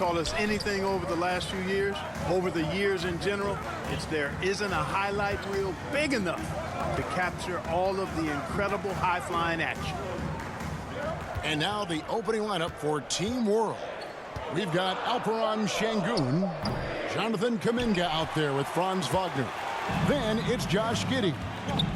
taught us anything over the last few years, over the years in general, it's there isn't a highlight reel big enough to capture all of the incredible high-flying action. And now the opening lineup for Team World. We've got Alperon Şengün, Jonathan Kuminga out there with Franz Wagner. Then it's Josh Giddey,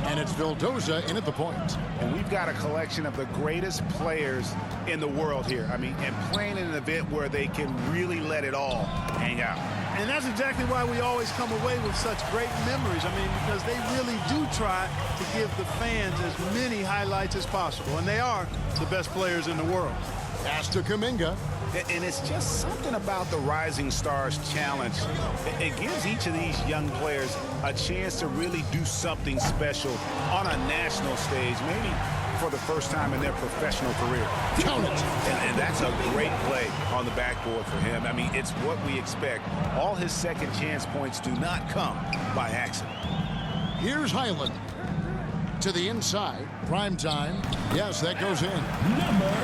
and it's Vildoza in at the point. And we've got a collection of the greatest players in the world here. I mean, and playing in an event where they can really let it all hang out. And that's exactly why we always come away with such great memories. I mean, because they really do try to give the fans as many highlights as possible. And they are the best players in the world. Pass to Kuminga. And it's just something about the Rising Stars Challenge. It gives each of these young players a chance to really do something special on a national stage, maybe for the first time in their professional career. Count it. And that's a great play on the backboard for him. I mean, it's what we expect. All his second chance points do not come by accident. Here's Highland. To the inside. Primetime. Yes, that goes in.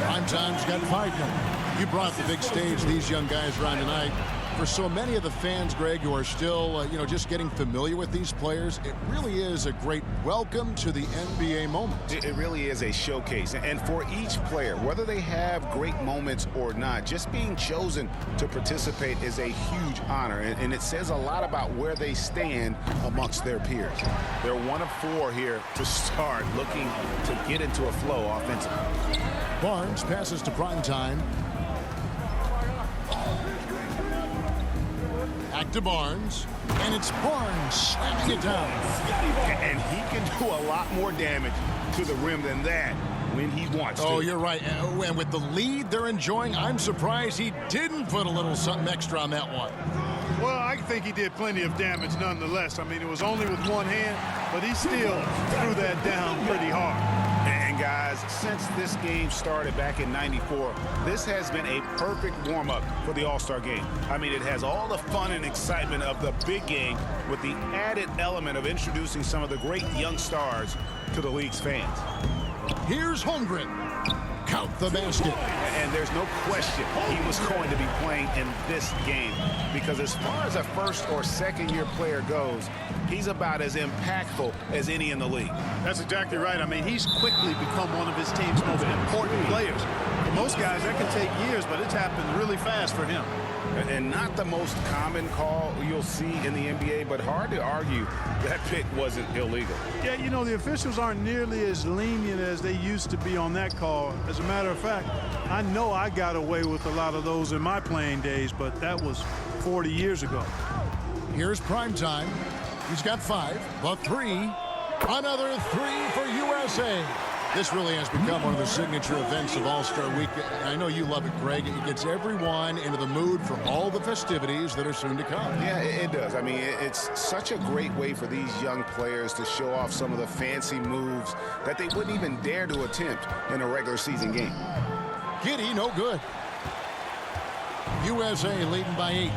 Primetime's got 5 now. You brought the big stage these young guys around tonight. For so many of the fans, Greg, who are still, just getting familiar with these players, it really is a great welcome to the NBA moment. It really is a showcase. And for each player, whether they have great moments or not, just being chosen to participate is a huge honor. And it says a lot about where they stand amongst their peers. They're 1 of 4 here to start, looking to get into a flow offensively. Barnes passes to Primetime. Back to Barnes, and it's Barnes slamming it down. And he can do a lot more damage to the rim than that when he wants to. Oh, you're right. And with the lead they're enjoying, I'm surprised he didn't put a little something extra on that one. Well, I think he did plenty of damage nonetheless. I mean, it was only with one hand, but he still threw that down pretty hard. And guys, since this game started back in '94, this has been a perfect warm-up for the All-Star game. I mean, it has all the fun and excitement of the big game with the added element of introducing some of the great young stars to the league's fans. Here's Holmgren. Count the basket. And there's no question he was going to be playing in this game, because as far as a first or second year player goes, he's about as impactful as any in the league. That's exactly right. I mean, he's quickly become one of his team's most important players. For most guys, that can take years, but it's happened really fast for him. And not the most common call you'll see in the NBA, but hard to argue that pick wasn't illegal. Yeah, the officials aren't nearly as lenient as they used to be on that call. As a matter of fact, I know I got away with a lot of those in my playing days, but that was 40 years ago. Here's Primetime. He's got 5, but 3. Another 3 for USA. This really has become one of the signature events of All-Star Week. I know you love it, Greg. It gets everyone into the mood for all the festivities that are soon to come. Yeah, it does. I mean, it's such a great way for these young players to show off some of the fancy moves that they wouldn't even dare to attempt in a regular season game. Giddey, no good. USA leading by 8.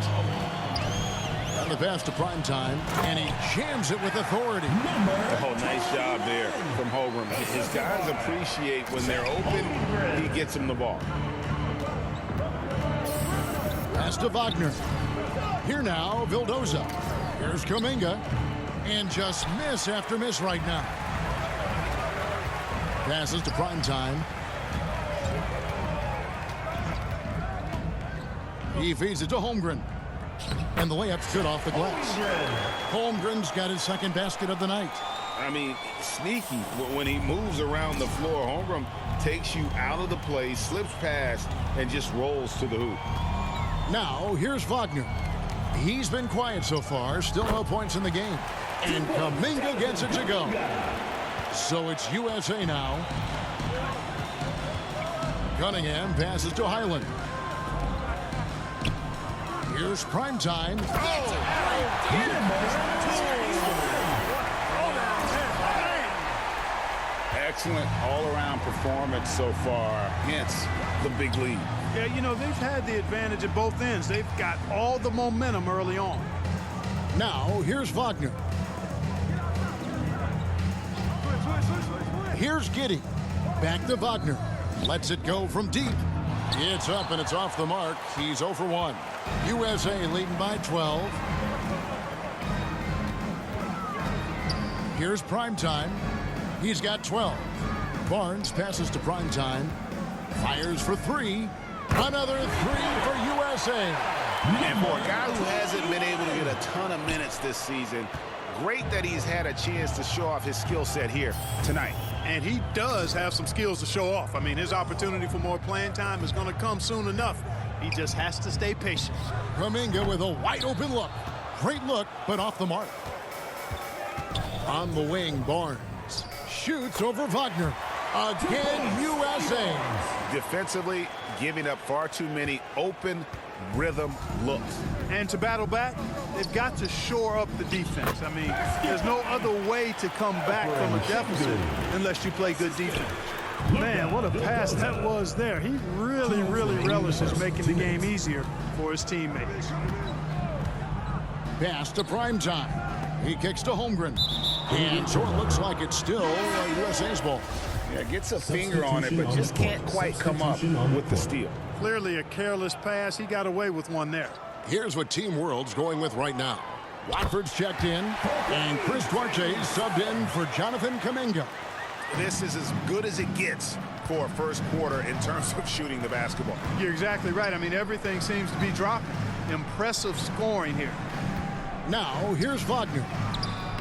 On the pass to Primetime, and he jams it with authority. Oh, nice job there from Holmgren. His guys appreciate when they're open, he gets them the ball. Pass to Wagner. Here now, Vildoza. Here's Kuminga. And just miss after miss right now. Passes to Primetime. He feeds it to Holmgren. And the layup's good off the glass. Holmgren's got his second basket of the night. I mean, sneaky. When he moves around the floor, Holmgren takes you out of the play, slips past, and just rolls to the hoop. Now, here's Wagner. He's been quiet so far. Still no points in the game. And Kuminga gets it to go. So it's USA now. Cunningham passes to Highland. Here's Primetime. Excellent all-around performance so far, hence the big lead. Yeah, they've had the advantage at both ends. They've got all the momentum early on. Now, here's Wagner. Here's Giddey. Back to Wagner. Lets it go from deep. It's up and it's off the mark. He's 0 for 1. USA leading by 12. Here's Primetime. He's got 12. Barnes passes to Primetime. Fires for 3. Another 3 for USA. And for a guy who hasn't been able to get a ton of minutes this season, great that he's had a chance to show off his skill set here tonight. And he does have some skills to show off. I mean, his opportunity for more playing time is going to come soon enough. He just has to stay patient. Kuminga with a wide open look. Great look, but off the mark. On the wing, Barnes shoots over Wagner. Again, USA. Defensively, giving up far too many open rhythm looks. And to battle back, they've got to shore up the defense. I mean, there's no other way to come back from a deficit unless you play good defense. Man, what a pass that was there. He really relishes making the game easier for his teammates. Pass to Primetime. He kicks to Holmgren. And so it looks like it's still USA's ball. Yeah, gets a finger on it, but just can't quite come up with the steal. Clearly a careless pass. He got away with one there. Here's what Team World's going with right now. Watford's checked in, and Chris Duarte subbed in for Jonathan Kuminga. This is as good as it gets for a first quarter in terms of shooting the basketball. You're exactly right. I mean, everything seems to be dropping. Impressive scoring here. Now, here's Wagner.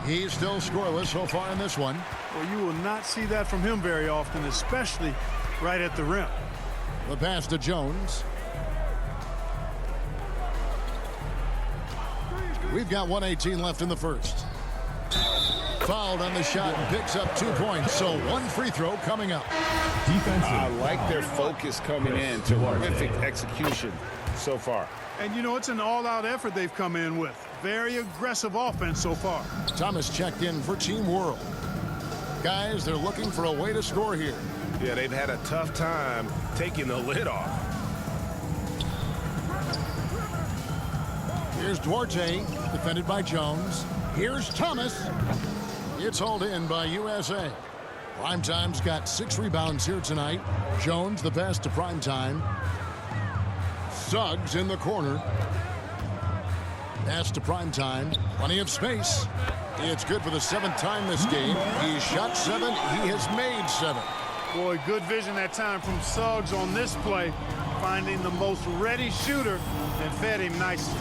He's still scoreless so far in this one. Well, you will not see that from him very often, especially right at the rim. The pass to Jones. We've got 1:18 left in the first. Fouled on the shot and picks up 2 points. So one free throw coming up. I like their focus coming in. Terrific execution so far. And, you know, it's an all-out effort they've come in with. Very aggressive offense so far. Thomas checked in for Team World. Guys, they're looking for a way to score here. Yeah, they've had a tough time taking the lid off. Here's Duarte, defended by Jones. Here's Thomas. It's hauled in by USA. Primetime's got 6 rebounds here tonight. Jones the pass to Primetime. Suggs in the corner. Pass to Primetime. Plenty of space. It's good for the 7th time this game. He's shot 7. He has made 7. Boy, good vision that time from Suggs on this play. Finding the most ready shooter and fed him nicely.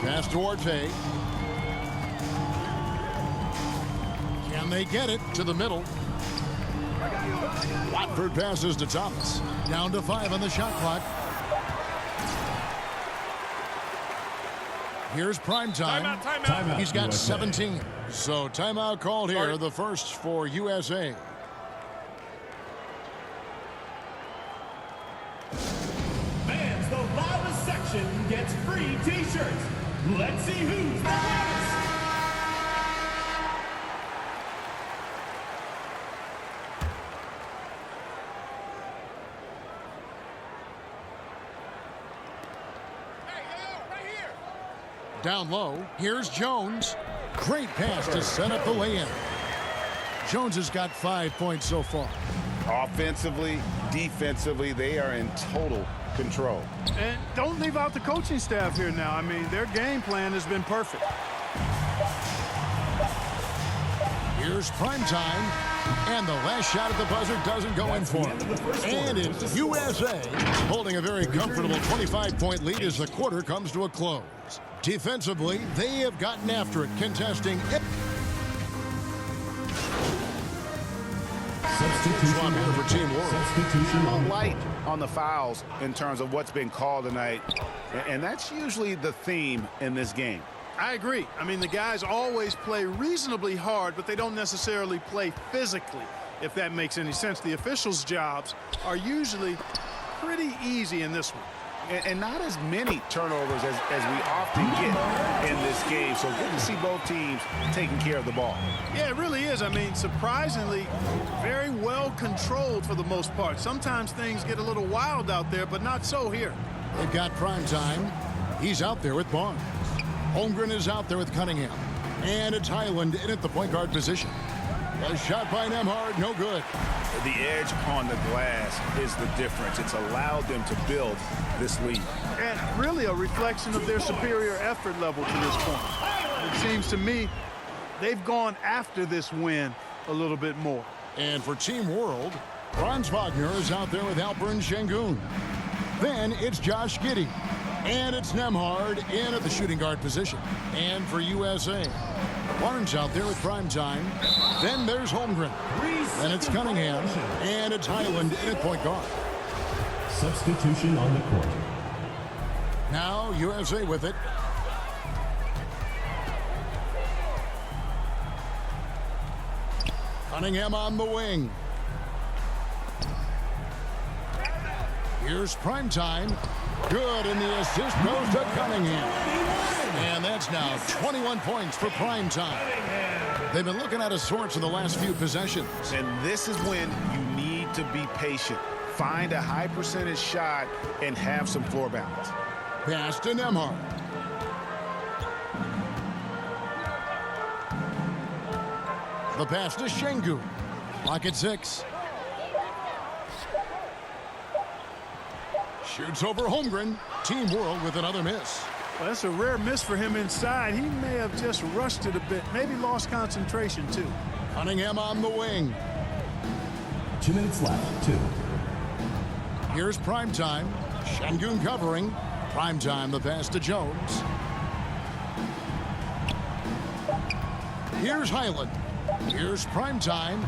Pass to Duarte. Can they get it to the middle? Watford passes to Thomas. Down to 5 on the shot clock. Here's Primetime. Timeout. He's got USA. 17. So timeout called here, the first for USA. Fans, the loudest section gets free t-shirts. Let's see who's the loudest. Down low, here's Jones. Great pass to set up the lay-in. Jones has got 5 points so far. Offensively, defensively, they are in total control. And don't leave out the coaching staff here now. I mean, their game plan has been perfect. Here's Primetime. And the last shot at the buzzer doesn't go in for him. And it's USA holding a very comfortable 25-point lead as the quarter comes to a close. Defensively, they have gotten after it, contesting it. Substitution for Team World. Light on the fouls in terms of what's been called tonight, and that's usually the theme in this game. I agree. I mean, the guys always play reasonably hard, but they don't necessarily play physically, if that makes any sense. The officials' jobs are usually pretty easy in this one. And not as many turnovers as we often get in this game. So good to see both teams taking care of the ball. Yeah, it really is. I mean, surprisingly, very well controlled for the most part. Sometimes things get a little wild out there, but not so here. They've got Primetime. He's out there with Barnes. Holmgren is out there with Cunningham. And it's Highland in at the point guard position. A shot by Nemhard, no good. The edge on the glass is the difference. It's allowed them to build this lead. And really a reflection of their superior effort level to this point. It seems to me they've gone after this win a little bit more. And for Team World, Franz Wagner is out there with Alperen Şengün. Then it's Josh Giddey. And it's Nemhard in at the shooting guard position. And for USA, Barnes out there with Primetime. Then there's Holmgren. Then it's Cunningham. And it's Highland in at point guard. Substitution on the court. Now USA with it. Cunningham on the wing. Here's Primetime. Good, and the assist goes to Cunningham. And that's now 21 points for Primetime. They've been looking out of sorts in the last few possessions. And this is when you need to be patient. Find a high percentage shot and have some floor balance. Pass to Nemhard. The pass to Şengün. Lock at 6. Shoots over Holmgren. Team World with another miss. Well, that's a rare miss for him inside. He may have just rushed it a bit. Maybe lost concentration, too. Cunningham on the wing. 2 minutes left. 2. Here's Primetime. Şengün covering. Primetime, the pass to Jones. Here's Highland. Here's Primetime.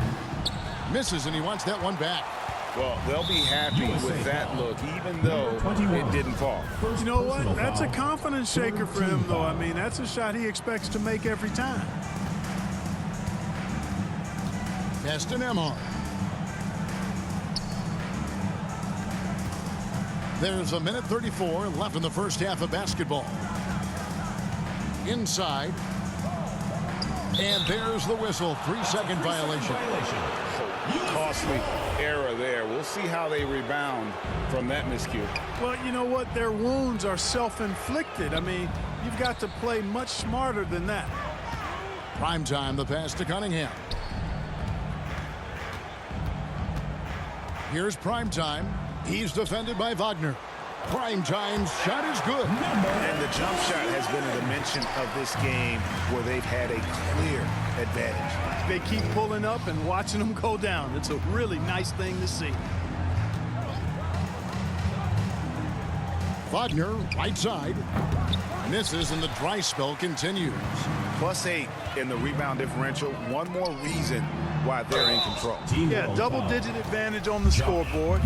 Misses, and he wants that one back. Well, they'll be happy with that look, even though it didn't fall. You know what? That's a confidence shaker for him, though. I mean, that's a shot he expects to make every time. Pass to Nemhard. There's 1:34 left in the first half of basketball. Inside. And there's the whistle. 3-second violation. Costly error there. We'll see how they rebound from that miscue. Well, you know what? Their wounds are self-inflicted. I mean, you've got to play much smarter than that. Primetime, the pass to Cunningham. Here's Primetime. He's defended by Wagner. Primetime's shot is good. And the jump shot has been a dimension of this game where they've had a clear advantage. They keep pulling up and watching them go down. It's a really nice thing to see. Wagner, right side. Misses, and the dry spell continues. +8 in the rebound differential. One more reason why they're in control. Yeah, double-digit advantage on the scoreboard.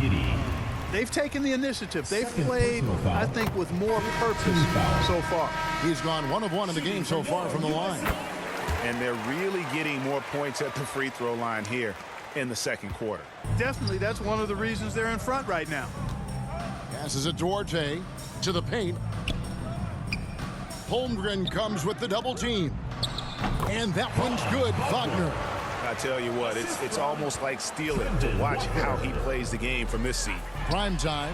They've taken the initiative. They've played, I think, with more purpose so far. He's gone 1 of 1 in the game so far from the line. And they're really getting more points at the free throw line here in the second quarter. Definitely, that's one of the reasons they're in front right now. Passes it Duarte to the paint. Holmgren comes with the double team. And that one's good. Wagner. I tell you what, it's almost like stealing to watch how he plays the game from this seat. Primetime.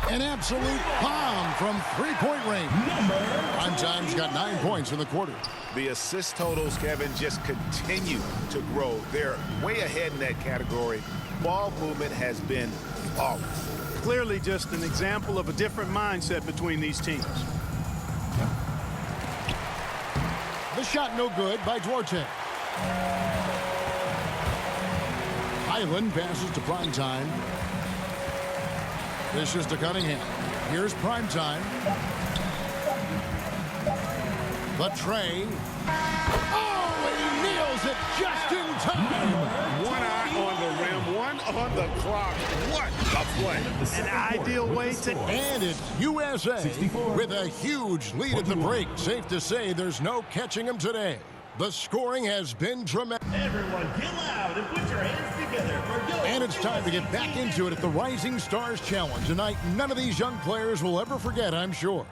An absolute bomb from three-point range. Primetime's got 9 points in the quarter. The assist totals, Kevin, just continue to grow. They're way ahead in that category. Ball movement has been flawless. Clearly just an example of a different mindset between these teams. The shot no good by Duarte. Highland passes to Primetime. This is to Cunningham. Here's Primetime. The tray. Oh, he nails it just in time. One eye on the rim, one on the clock. What a play. An ideal way to And it's USA 64. with a huge lead at the break. Safe to say there's no catching them today. The scoring has been tremendous. Everyone get loud and put your hands together for Go. And it's time to get back into it at the Rising Stars Challenge. Tonight, none of these young players will ever forget, I'm sure.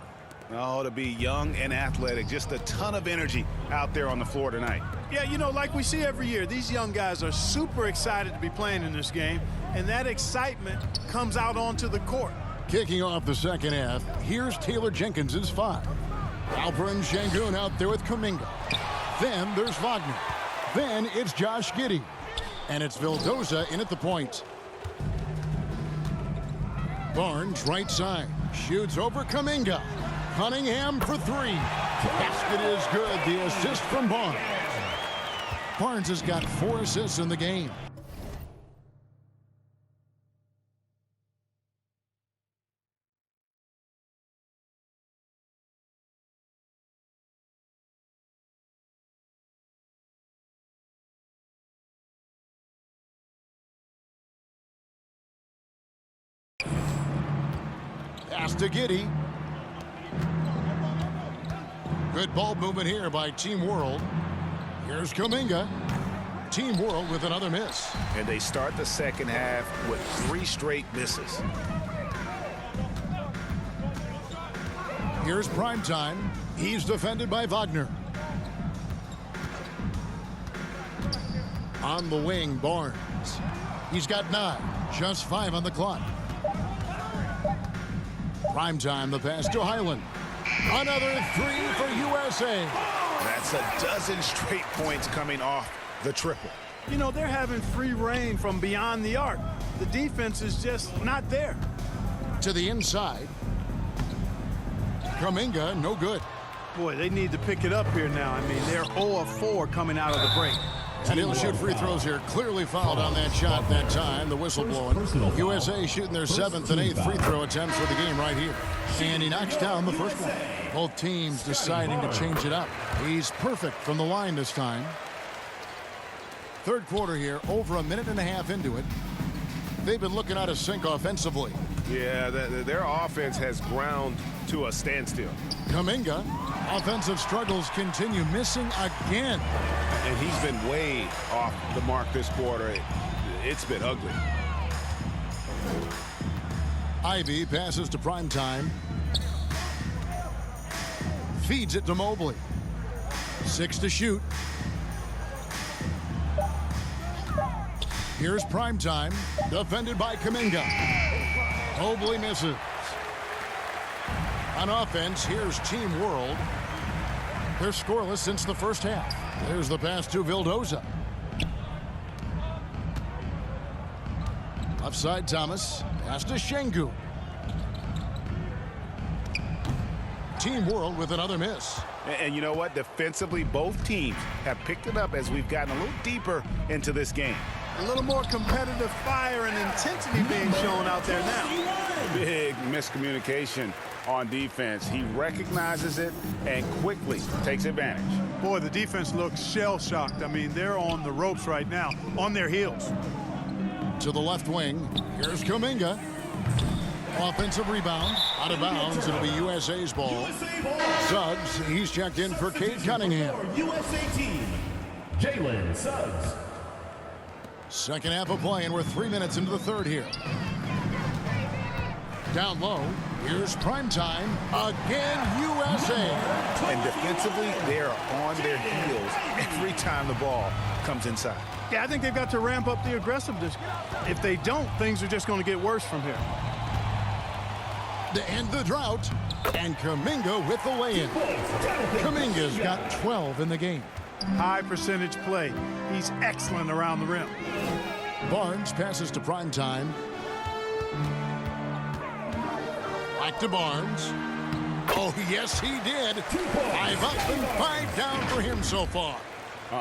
Oh, to be young and athletic. Just a ton of energy out there on the floor tonight. Yeah, you know, like we see every year, these young guys are super excited to be playing in this game, and that excitement comes out onto the court. Kicking off the second half, here's Taylor Jenkins's 5. Alperen Şengün out there with Kuminga. Then there's Wagner. Then it's Josh Giddey. And it's Vildoza in at the point. Barnes right side. Shoots over Kuminga. Cunningham for three. Basket is good. The assist from Barnes. Barnes has got 4 assists in the game. Pass to Giddey. Good ball movement here by Team World. Here's Kuminga. Team World with another miss. And they start the second half with 3 straight misses. Here's Primetime. He's defended by Wagner. On the wing, Barnes. He's got 9. Just 5 on the clock. Primetime, the pass to Highland. Another 3 for USA. That's a dozen straight points coming off the triple. You know, they're having free reign from beyond the arc. The defense is just not there. To the inside. Kuminga, no good. Boy, they need to pick it up here now. I mean, they're 0 of 4 coming out of the break. And he'll shoot free throws here. Clearly fouled on that shot that time. The whistle blowing. USA shooting their 7th and 8th free throw attempts for the game right here. And he knocks down the first one. Both teams deciding to change it up. He's perfect from the line this time. Third quarter here, over a minute and a half into it. They've been looking out of sync offensively. Yeah, their offense has ground to a standstill. Kuminga, offensive struggles continue, missing again. And he's been way off the mark this quarter. It's been ugly. Ivy passes to Primetime. Feeds it to Mobley. 6 to shoot. Here's Primetime, defended by Kuminga. Mobley misses. On offense, here's Team World. They're scoreless since the first half. There's the pass to Vildoza. Offside Thomas. Pass to Şengün. Team World with another miss. And you know what? Defensively, both teams have picked it up as we've gotten a little deeper into this game. A little more competitive fire and intensity being shown out there now. Big miscommunication on defense. He recognizes it and quickly takes advantage. Boy, the defense looks shell-shocked. I mean, they're on the ropes right now, on their heels. To the left wing, here's Kuminga. Offensive rebound, out of bounds. It'll be USA's ball. Suggs, he's checked in for Cade Cunningham. USA team, Jalen Suggs. Second half of play, and we're 3 minutes into the third here. Down low, here's Primetime. Again, USA. And defensively, they're on their heels every time the ball comes inside. Yeah, I think they've got to ramp up the aggressiveness. If they don't, things are just going to get worse from here. To end the drought, and Kuminga with the lay-in. Kuminga's got 12 in the game. High percentage play. He's excellent around the rim. Barnes passes to Primetime. Back to Barnes. Oh, yes, he did. 5 up and 5 down for him so far.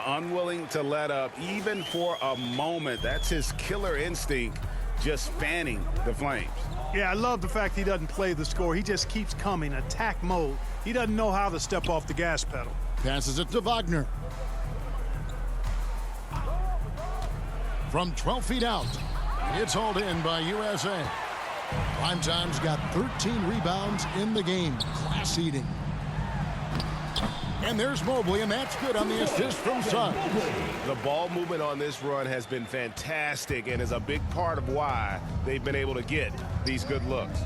Unwilling to let up even for a moment. That's his killer instinct, just fanning the flames. Yeah, I love the fact he doesn't play the score. He just keeps coming, attack mode. He doesn't know how to step off the gas pedal. Passes it to Wagner. From 12 feet out, it's hauled in by USA. Primetime's got 13 rebounds in the game. Class eating. And there's Mobley, and that's good on the assist from Suggs. The ball movement on this run has been fantastic and is a big part of why they've been able to get these good looks.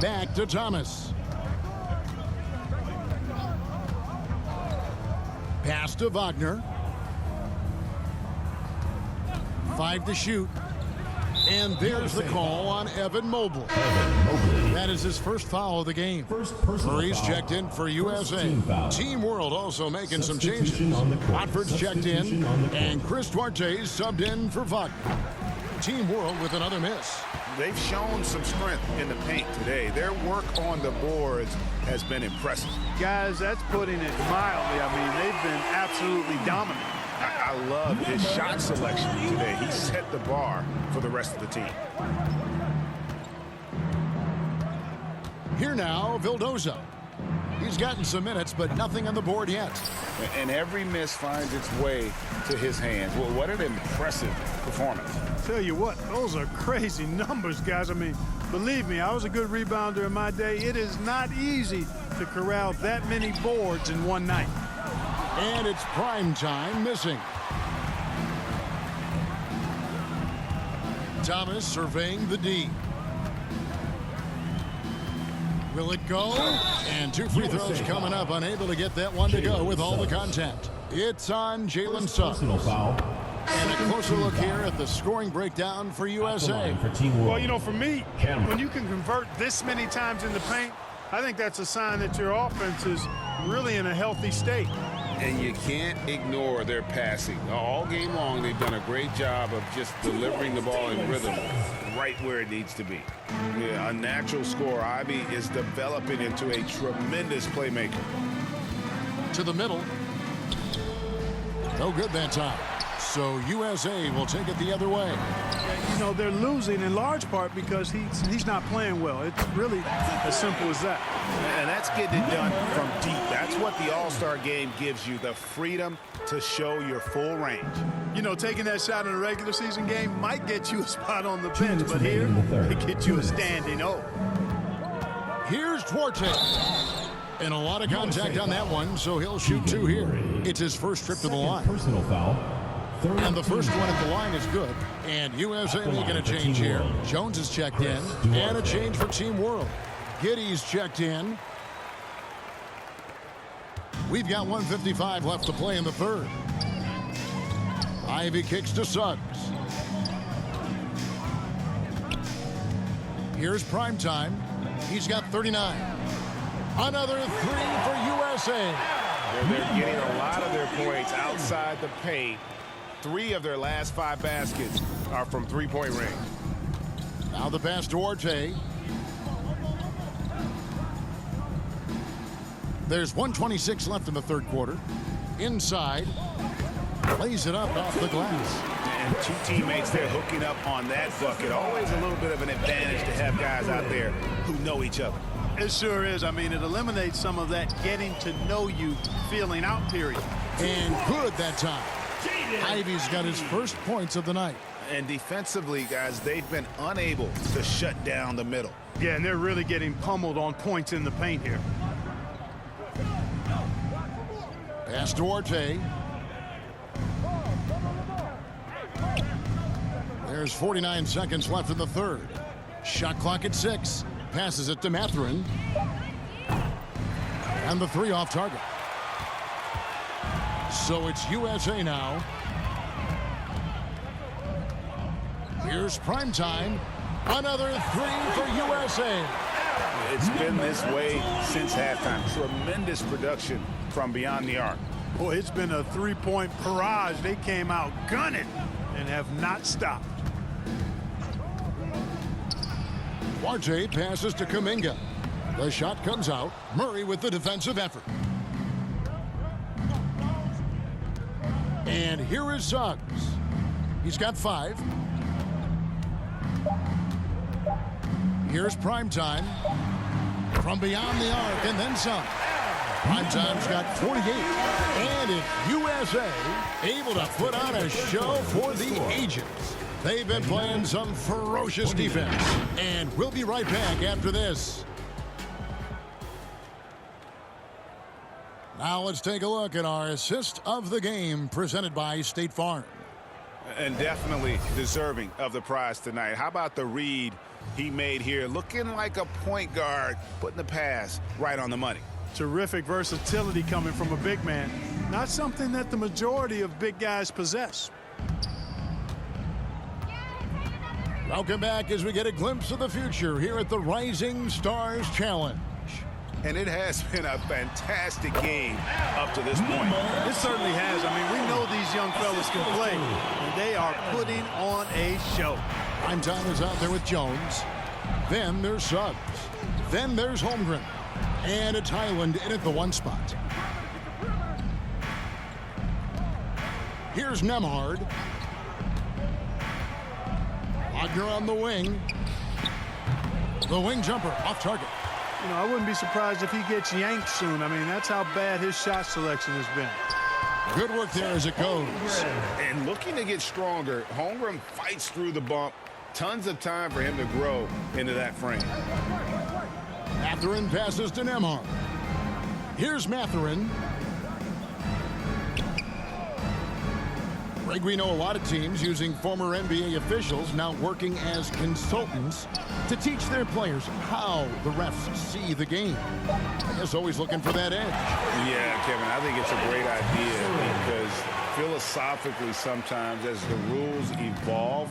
Back to Thomas. Pass to Wagner. 5 to shoot. And there's the call on Evan Mobley. That is his first foul of the game. Murray's checked in for USA. Team World also making some changes. Otford's checked in, and Chris Duarte's subbed in for Vaughn. Team World with another miss. They've shown some strength in the paint today. Their work on the boards has been impressive. Guys, that's putting it mildly. I mean, they've been absolutely dominant. I love his shot selection today. He set the bar for the rest of the team. Here now, Vildoza. He's gotten some minutes, but nothing on the board yet. And every miss finds its way to his hands. Well, what an impressive performance. Tell you what, those are crazy numbers, guys. I mean, believe me, I was a good rebounder in my day. It is not easy to corral that many boards in one night. And it's prime time missing. Thomas surveying the D. Will it go? And 2 free throws coming up, unable to get that one to go with all the contact. It's on Jalen Suggs. And a closer look here at the scoring breakdown for USA. Well, you know, for me, when you can convert this many times in the paint, I think that's a sign that your offense is really in a healthy state. And you can't ignore their passing. All game long, they've done a great job of just delivering the ball in rhythm right where it needs to be. Yeah, a natural scorer. Ivy is developing into a tremendous playmaker. To the middle. No good that time. So USA will take it the other way. You know, they're losing in large part because he's not playing well. It's really as simple as that. And that's getting it done from deep. That's what the All-Star game gives you, the freedom to show your full range. You know, taking that shot in a regular season game might get you a spot on the bench, but here, it gets you a standing O. Here's Duarte. And a lot of contact on that one, so he'll shoot 2 here. It's his first trip to the line. Personal foul. And the first one at the line is good. And USA making a change here. Jones is checked in. And a change for Team World. Giddy's checked in. We've got 1:55 left to play in the third. Ivy kicks to Suggs. Here's Primetime. He's got 39. Another 3 for USA. They're getting a lot of their points outside the paint. 3 of their last 5 baskets are from three-point range. Now the pass to Duarte. There's 1:26 left in the third quarter. Inside. Lays it up off the glass. And 2 teammates there hooking up on that bucket. Always a little bit of an advantage to have guys out there who know each other. It sure is. I mean, it eliminates some of that getting to know you feeling out period. And good that time. Ivy's got his first points of the night. And defensively, guys, they've been unable to shut down the middle. Yeah, and they're really getting pummeled on points in the paint here. Pass to Duarte. There's 49 seconds left in the third. Shot clock at 6. Passes it to Mathurin. And the 3 off target. So it's USA now. Here's Primetime. Another 3 for USA. It's been this way since halftime. Tremendous production from beyond the arc. Boy, it's been a 3-point barrage. They came out gunning and have not stopped. Duarte passes to Kuminga. The shot comes out. Murray with the defensive effort. And here is Suggs. He's got 5. Here's Primetime. From beyond the arc and then some. Primetime's got 48. And it's USA able to put on a show for the ages. They've been playing some ferocious defense. And we'll be right back after this. Now let's take a look at our assist of the game presented by State Farm. And definitely deserving of the prize tonight. How about the read he made here? Looking like a point guard, putting the pass right on the money. Terrific versatility coming from a big man. Not something that the majority of big guys possess. Welcome back as we get a glimpse of the future here at the Rising Stars Challenge. And it has been a fantastic game up to this point. It certainly has. I mean, we know these young fellas can play, and they are putting on a show. Prime Time is out there with Jones. Then there's Suggs. Then there's Holmgren. And it's Highland in at the 1 spot. Here's Nemhard. Wagner on the wing. The wing jumper off target. You know, I wouldn't be surprised if he gets yanked soon. I mean, that's how bad his shot selection has been. Good work there as it goes. And looking to get stronger, Holmgren fights through the bump. Tons of time for him to grow into that frame. Mathurin passes to Nemhard. Here's Mathurin. Greg, we know a lot of teams using former NBA officials now working as consultants to teach their players how the refs see the game. I guess always looking for that edge. Yeah, Kevin, I think it's a great idea because philosophically sometimes as the rules evolve,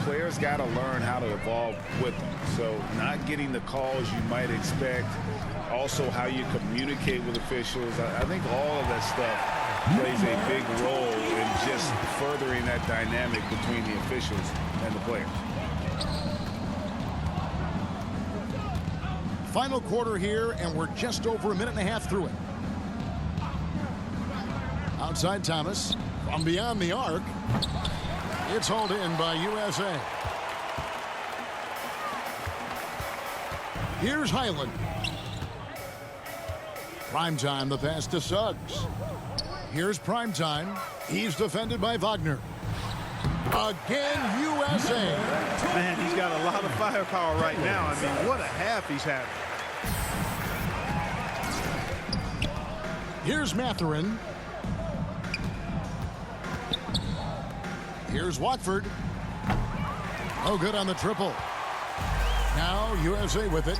players got to learn how to evolve with them. So not getting the calls you might expect, also how you communicate with officials. I think all of that stuff plays a big role in just furthering that dynamic between the officials and the players. Final quarter here, and we're just over a minute and a half through it. Outside Thomas, from beyond the arc, it's hauled in by USA. Here's Highland. Prime Time, the pass to Suggs. Here's Prime Time. He's defended by Wagner. Again, USA. Man, he's got a lot of firepower right now. I mean, what a half he's having. Here's Mathurin. Here's Watford. Oh, good on the triple. Now USA with it.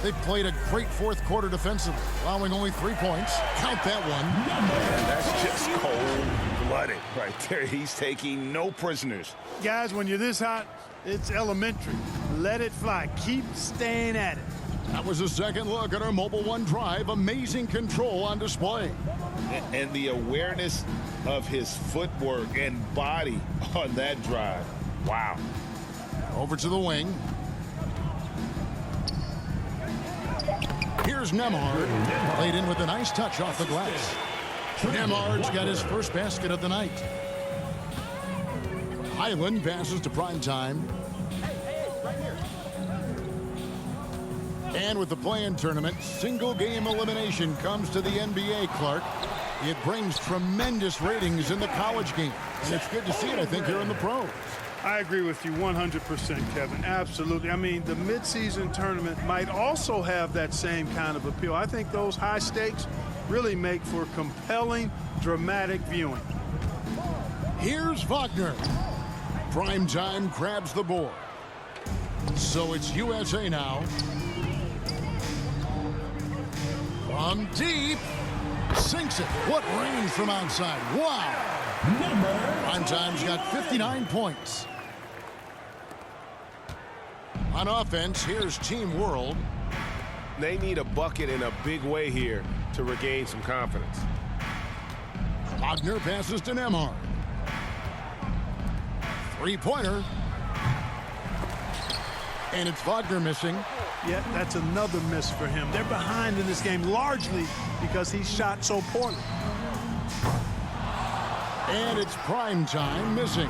They've played a great fourth quarter defensively, allowing only 3 points. Count that one. And that's just cold-blooded right there. He's taking no prisoners. Guys, when you're this hot, it's elementary. Let it fly. Keep staying at it. That was a second look at our Mobile One drive. Amazing control on display. And the awareness of his footwork and body on that drive. Wow. Over to the wing. Here's Nemhard. Played in with a nice touch off the glass. Nemhard's got his first basket of the night. Highland passes to Prime Time. And with the play-in tournament, single game elimination comes to the NBA, Clark. It brings tremendous ratings in the college game. And it's good to see it, I think, here in the pros. I agree with you 100%, Kevin. Absolutely. I mean, the midseason tournament might also have that same kind of appeal. I think those high stakes really make for compelling, dramatic viewing. Here's Wagner. Prime Time grabs the board. So it's USA now. From deep. Sinks it. What range from outside. Wow. Prime Time's got 59 points. On offense, here's Team World. They need a bucket in a big way here to regain some confidence. Wagner passes to Nemhard. Three-pointer. And it's Wagner missing. Yeah, that's another miss for him. They're behind in this game largely because he shot so poorly. And it's Prime Time missing.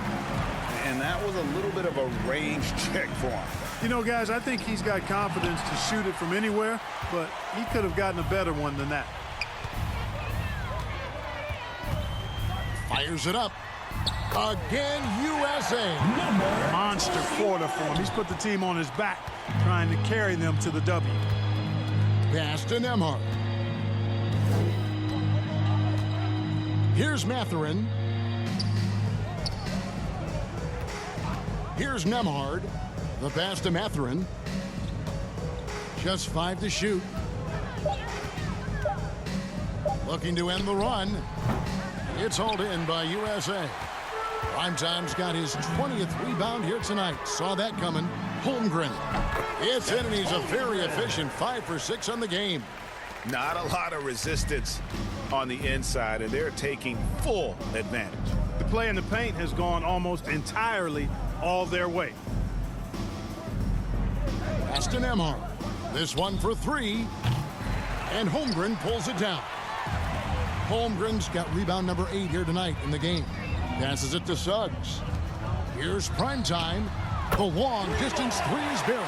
And that was a little bit of a range check for him. You know, guys, I think he's got confidence to shoot it from anywhere, but he could have gotten a better one than that. Fires it up. Again, USA. Monster quarter for him. He's put the team on his back, trying to carry them to the W. Pass to Nemhard. Here's Mathurin. Here's Nemhard. The pass to Mathurin. Just 5 to shoot. Looking to end the run. It's hauled in by USA. Primetime's got his 20th rebound here tonight. Saw that coming. Holmgren. It's in, and he's a very efficient 5 for 6 on the game. Not a lot of resistance on the inside, and they're taking full advantage. The play in the paint has gone almost entirely all their way. Aston Emhart. This one for 3. And Holmgren pulls it down. Holmgren's got rebound number 8 here tonight in the game. Passes it to Suggs. Here's Primetime. The long-distance 3 is buried.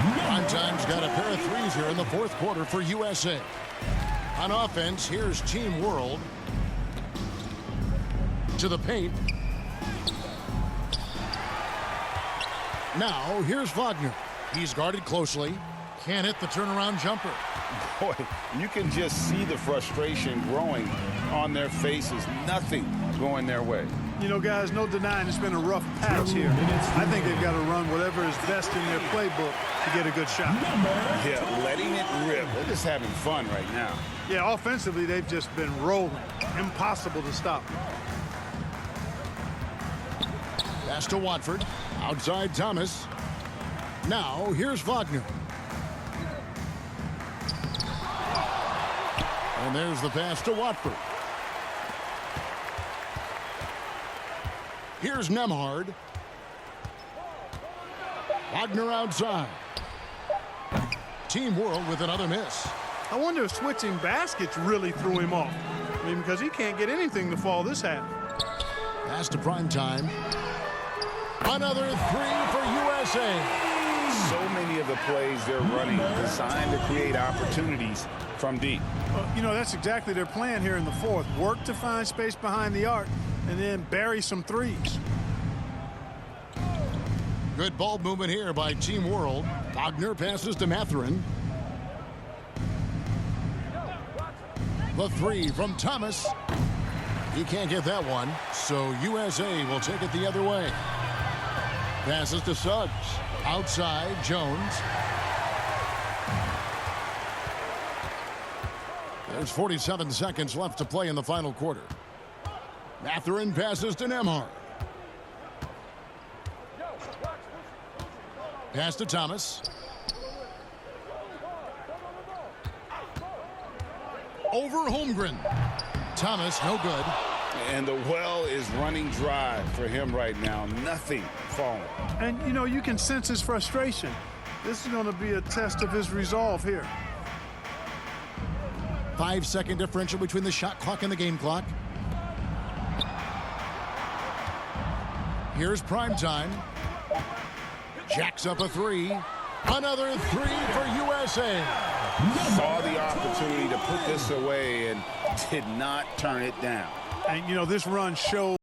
Primetime's got a pair of 3s here in the fourth quarter for USA. On offense, here's Team World. To the paint. Now, here's Wagner. He's guarded closely. Can't hit the turnaround jumper. Boy, you can just see the frustration growing on their faces. Nothing going their way. You know, guys, no denying it's been a rough patch here. I think they've got to run whatever is best in their playbook to get a good shot. Yeah, letting it rip. They're just having fun right now. Yeah, offensively, they've just been rolling. Impossible to stop. Pass to Watford. Outside Thomas. Now, here's Wagner. And there's the pass to Watford. Here's Nemhard. Wagner outside. Team World with another miss. I wonder if switching baskets really threw him off. I mean, because he can't get anything to fall this half. Pass to Primetime. Another 3 for USA. So many of the plays they're running designed to create opportunities from deep. You know, that's exactly their plan here in the fourth. Work to find space behind the arc and then bury some 3s. Good ball movement here by Team World. Wagner passes to Mathurin. The 3 from Thomas. He can't get that one, so USA will take it the other way. Passes to Suggs. Outside, Jones. There's 47 seconds left to play in the final quarter. Mathurin passes to Nemhard. Pass to Thomas. Over Holmgren. Thomas, no good. And the well is running dry for him right now. Nothing falling. And, you know, you can sense his frustration. This is going to be a test of his resolve here. 5-second differential between the shot clock and the game clock. Here's Primetime. Jacks up a 3. Another 3 for USA. Saw the opportunity to put this away and did not turn it down. And, you know, this run shows